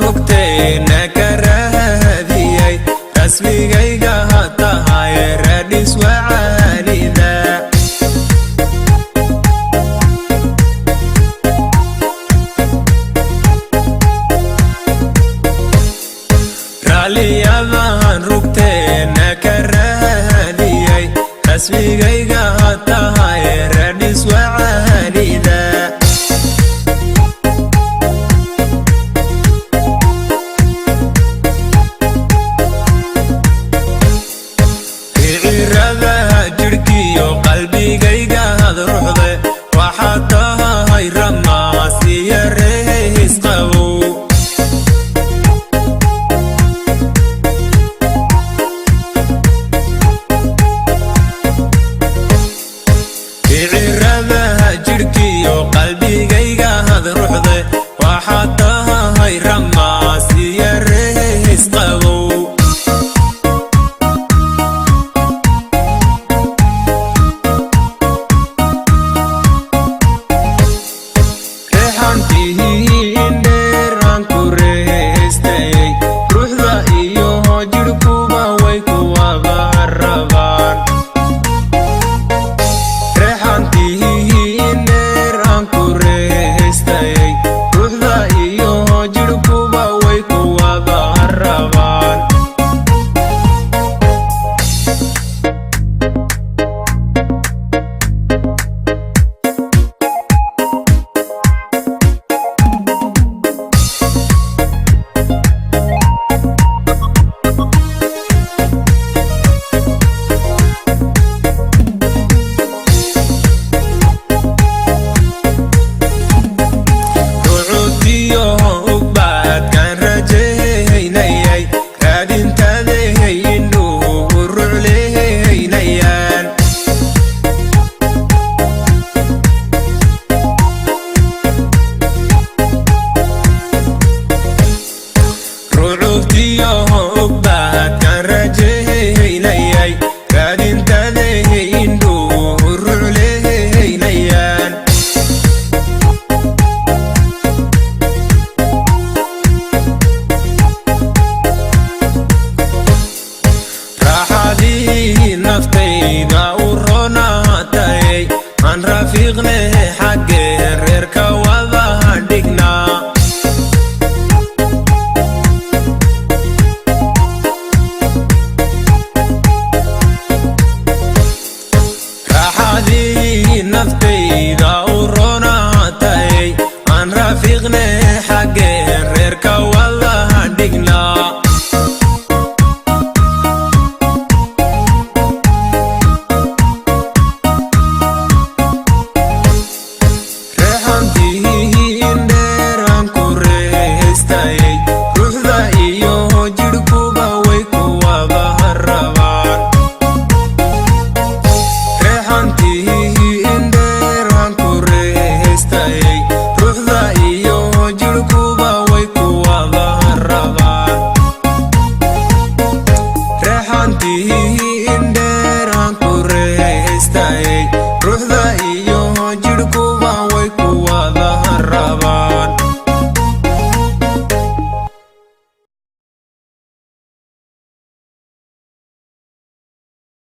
rugteena ka raadiyay rasmigayga hatahay radis wacaanida raaliyadahan rugteena ka raadiyay rasmigayga hatahay radis wacaanida qalbigayga had ruuxde waxaad tahay ramaas iyo reehis qabow ficiradaha jidhkiyo qalbigayga had ruuxde waxaad tahay ramaas iyo reehis qabow naftayda u ronaatay aan rafiiqne xaggeen reerka wada dhignaa raaxadii naftayda u ronaatay aan rafiiqne xaggeen reerka wada dhignaa Rehanti